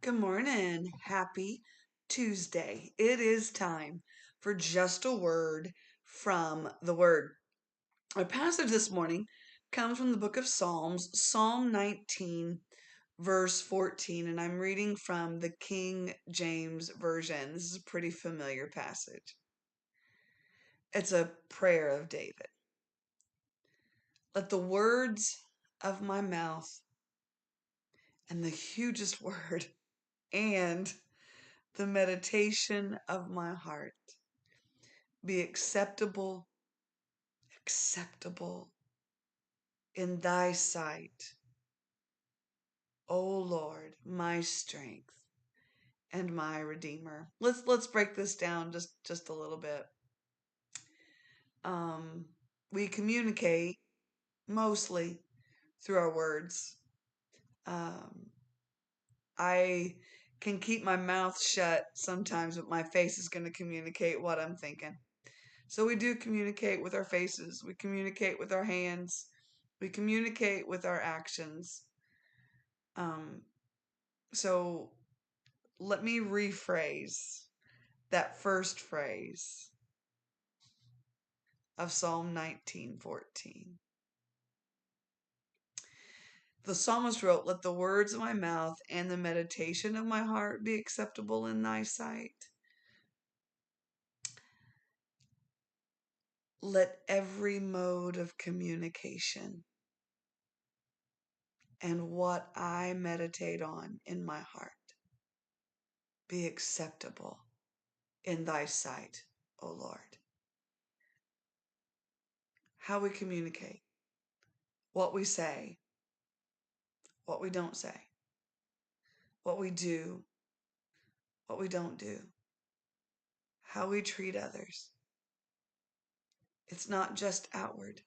Good morning. Happy Tuesday. It is time for just a word from the Word. Our passage this morning comes from the book of Psalms, Psalm 19, verse 14, and I'm reading from the King James Version. This is a pretty familiar passage. It's a prayer of David. Let the words of my mouth and the hugest word and the meditation of my heart be acceptable in thy sight, O Lord, my strength and my redeemer. Let's break this down just a little bit. Um, we communicate mostly through our words. Um, I can keep my mouth shut sometimes, but my face is going to communicate what I'm thinking. So we do communicate with our faces, we communicate with our hands, we communicate with our actions. Um, so let me rephrase that first phrase of Psalm 19:14. The psalmist wrote, "Let the words of my mouth and the meditation of my heart be acceptable in thy sight." Let every mode of communication and what I meditate on in my heart be acceptable in thy sight, O Lord. How we communicate, what we say, what we don't say, what we do, what we don't do, how we treat others. It's not just outward.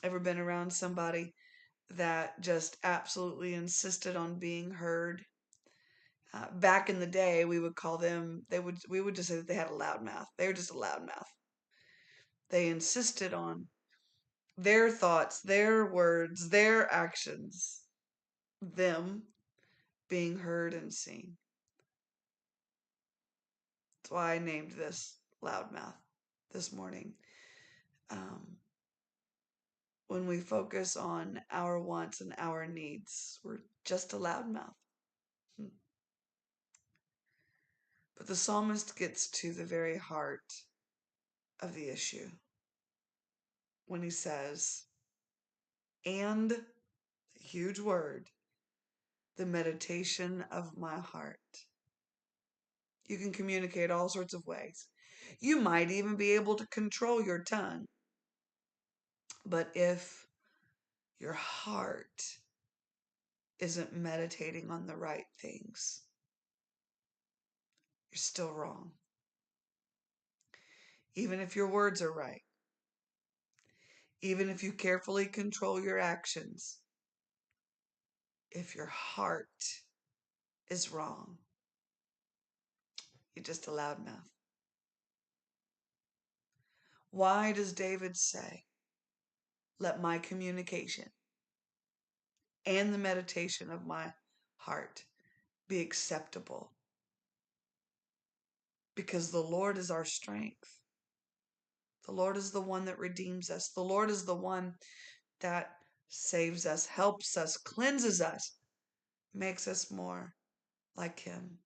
Ever been around somebody that just absolutely insisted on being heard? Back in the day, we would call them, we would just say that they had a loud mouth. They were just a loud mouth. They insisted on their thoughts, their words, their actions, them being heard and seen. That's why I named this loudmouth this morning. Um, when we focus on our wants and our needs, we're just a loudmouth. But the psalmist gets to the very heart of the issue when he says, and, huge word, the meditation of my heart. You can communicate all sorts of ways. You might even be able to control your tongue. But if your heart isn't meditating on the right things, you're still wrong. Even if your words are right, even if you carefully control your actions, if your heart is wrong, you're just a loudmouth. Why does David say, let my communication and the meditation of my heart be acceptable? Because the Lord is our strength. The Lord is the one that redeems us. The Lord is the one that saves us, helps us, cleanses us, makes us more like Him.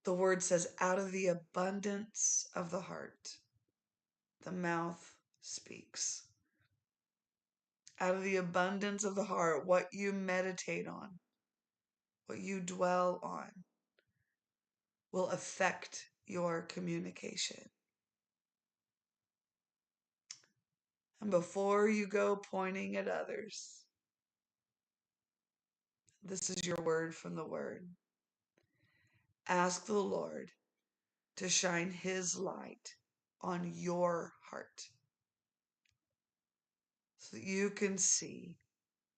The word says, out of the abundance of the heart, the mouth speaks. Out of the abundance of the heart, what you meditate on, what you dwell on, will affect your communication. And before you go pointing at others, this is your word from the Word. Ask the Lord to shine His light on your heart so that you can see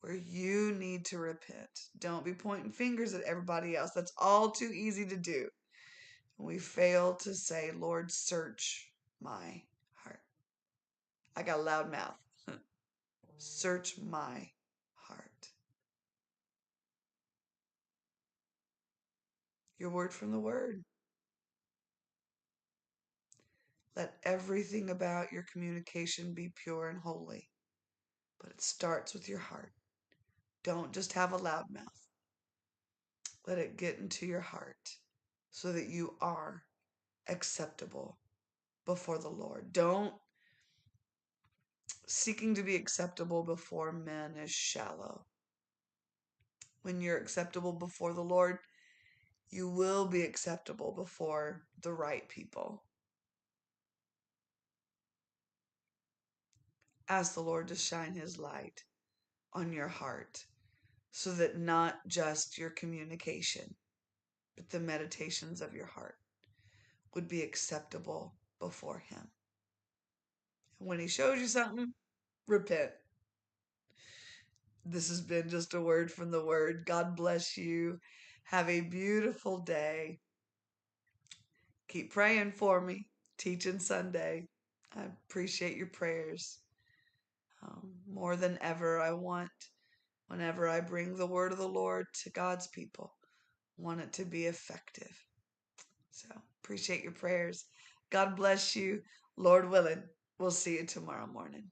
where you need to repent. Don't be pointing fingers at everybody else. That's all too easy to do. We fail to say, Lord, search my heart. I got a loud mouth. Search my heart. your word from the word. Let everything about your communication be pure and holy, but it starts with your heart. Don't just have a loud mouth. Let it get into your heart so that you are acceptable before the Lord. Don't seeking to be acceptable before men is shallow. When you're acceptable before the Lord, you will be acceptable before the right people. Ask the Lord to shine his light on your heart so that not just your communication, but the meditations of your heart would be acceptable before him. And when he shows you something, repent. This has been just a word from the word. God bless you. Have a beautiful day. Keep praying for me. Teaching Sunday. I appreciate your prayers. More than ever, I want, whenever I bring the word of the Lord to God's people, want it to be effective. So appreciate your prayers. God bless you. Lord willing, we'll see you tomorrow morning.